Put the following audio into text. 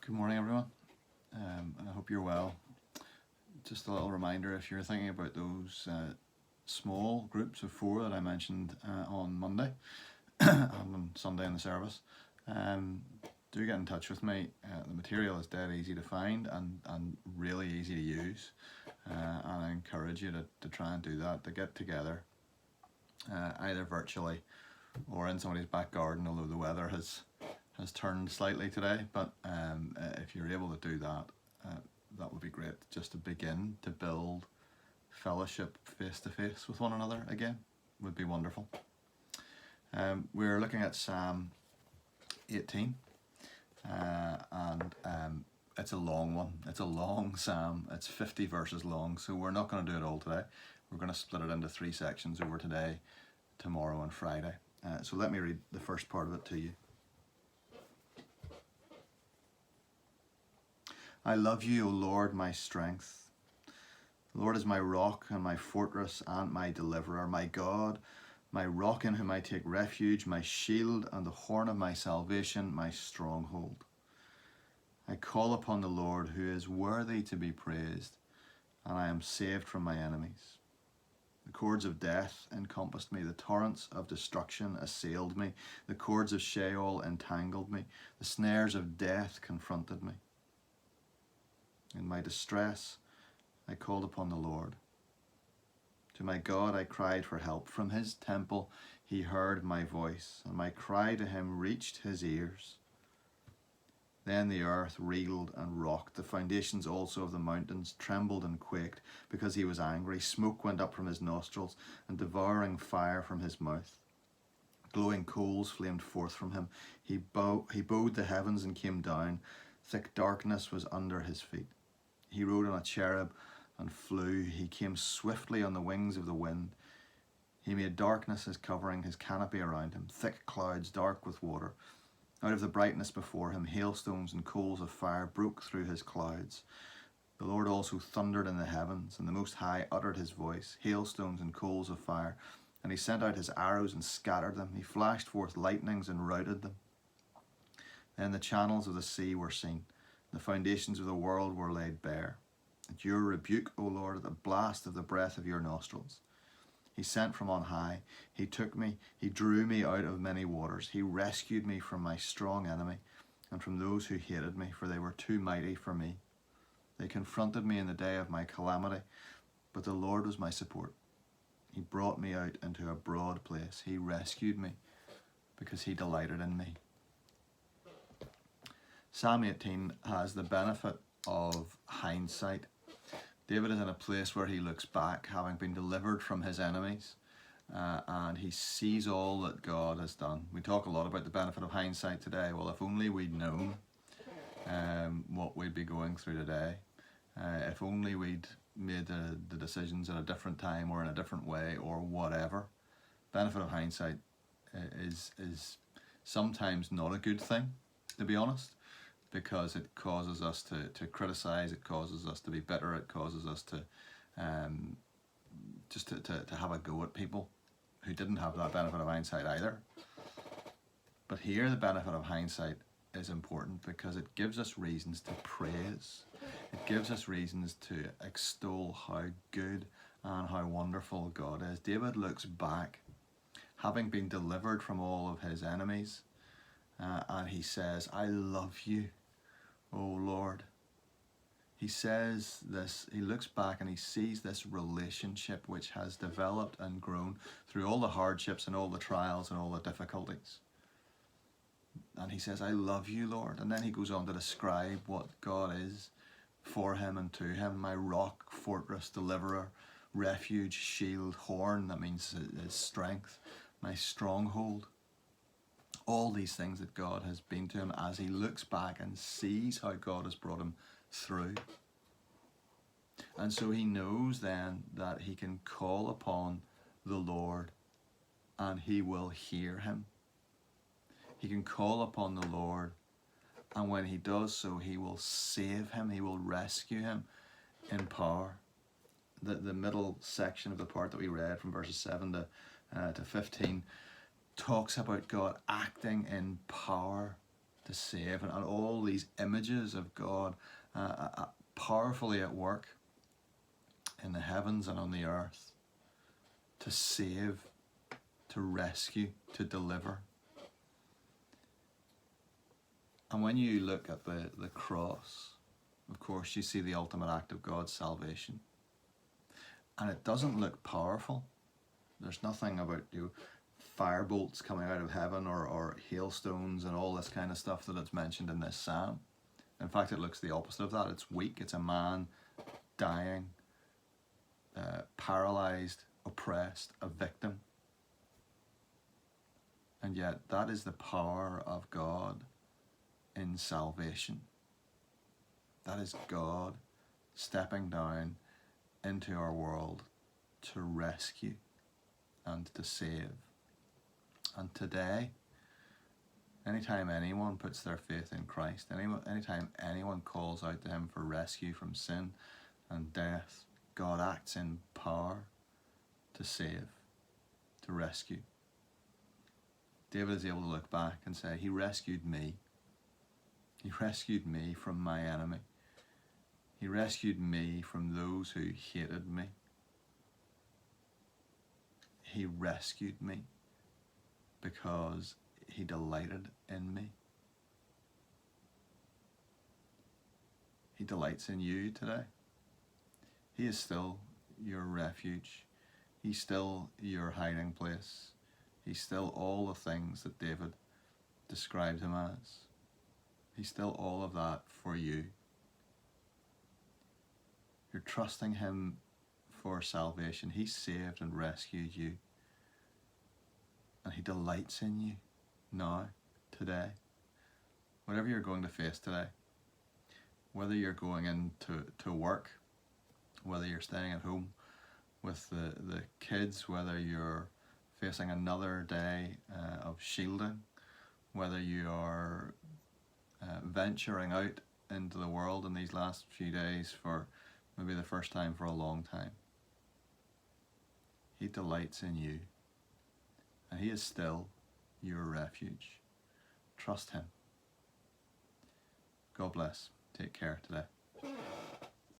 Good morning, everyone. I hope you're well. Just a little reminder, if you're thinking about those small groups of 4 that I mentioned on Monday and on Sunday in the service, do get in touch with me. The material is dead easy to find and really easy to use, and I encourage you to try and do that, to get together either virtually or in somebody's back garden, although the weather has turned slightly today. But if you're able to do that, that would be great, just to begin to build fellowship face to face with one another again. Would be wonderful. We're looking at Psalm 18, and it's a long one. It's a long psalm. It's 50 verses long, so we're not going to do it all today. We're going to split it into 3 sections over today, tomorrow and Friday. So let me read the first part of it to you. I love you, O Lord, my strength. The Lord is my rock and my fortress and my deliverer, my God, my rock in whom I take refuge, my shield and the horn of my salvation, my stronghold. I call upon the Lord, who is worthy to be praised, and I am saved from my enemies. The cords of death encompassed me, the torrents of destruction assailed me, the cords of Sheol entangled me, the snares of death confronted me. In my distress, I called upon the Lord. To my God I cried for help. From his temple he heard my voice, and my cry to him reached his ears. Then the earth reeled and rocked. The foundations also of the mountains trembled and quaked, because he was angry. Smoke went up from his nostrils, and devouring fire from his mouth. Glowing coals flamed forth from him. He bowed the heavens and came down. Thick darkness was under his feet. He rode on a cherub and flew. He came swiftly on the wings of the wind. He made darkness his covering, his canopy around him, thick clouds dark with water. Out of the brightness before him, hailstones and coals of fire broke through his clouds. The Lord also thundered in the heavens, and the Most High uttered his voice, hailstones and coals of fire. And he sent out his arrows and scattered them. He flashed forth lightnings and routed them. Then the channels of the sea were seen. The foundations of the world were laid bare. At your rebuke, O Lord, at the blast of the breath of your nostrils. He sent from on high. He took me. He drew me out of many waters. He rescued me from my strong enemy and from those who hated me, for they were too mighty for me. They confronted me in the day of my calamity, but the Lord was my support. He brought me out into a broad place. He rescued me because he delighted in me. Psalm 18 has the benefit of hindsight. David is in a place where he looks back, having been delivered from his enemies, and he sees all that God has done. We talk a lot about the benefit of hindsight today. Well, if only we'd known what we'd be going through today. If only we'd made the decisions at a different time or in a different way or whatever. Benefit of hindsight is sometimes not a good thing, to be honest, because it causes us to criticize, it causes us to be bitter, it causes us to just to have a go at people who didn't have that benefit of hindsight either. But here the benefit of hindsight is important because it gives us reasons to praise. It gives us reasons to extol how good and how wonderful God is. David looks back, having been delivered from all of his enemies, and he says, I love you, O Lord. He says this, he looks back and he sees this relationship which has developed and grown through all the hardships and all the trials and all the difficulties. And he says, I love you, Lord. And then he goes on to describe what God is for him and to him. My rock, fortress, deliverer, refuge, shield, horn, that means his strength, my stronghold. All these things that God has been to him as he looks back and sees how God has brought him through. And so he knows then that he can call upon the Lord and he will hear him. He can call upon the Lord, and when he does so, he will save him, he will rescue him in power. The middle section of the part that we read from verses 7 to 15 talks about God acting in power to save, and all these images of God powerfully at work in the heavens and on the earth to save, to rescue, to deliver. And when you look at the cross, of course, you see the ultimate act of God's salvation. And it doesn't look powerful. There's nothing about fire bolts coming out of heaven or hailstones and all this kind of stuff that it's mentioned in this psalm. In fact, it looks the opposite of that. It's weak. It's a man dying, paralyzed, oppressed, a victim. And yet that is the power of God in salvation. That is God stepping down into our world to rescue and to save. And today, anytime anyone puts their faith in Christ, anytime anyone calls out to him for rescue from sin and death, God acts in power to save, to rescue. David is able to look back and say, he rescued me. He rescued me from my enemy. He rescued me from those who hated me. He rescued me because he delighted in me. He delights in you today. He is still your refuge. He's still your hiding place. He's still all the things that David described him as. He's still all of that for you. You're trusting him for salvation. He saved and rescued you. And he delights in you now, today. Whatever you're going to face today, whether you're going into work, whether you're staying at home with the kids, whether you're facing another day of shielding, whether you are venturing out into the world in these last few days for maybe the first time for a long time. He delights in you, and he is still your refuge. Trust him. God bless. Take care today.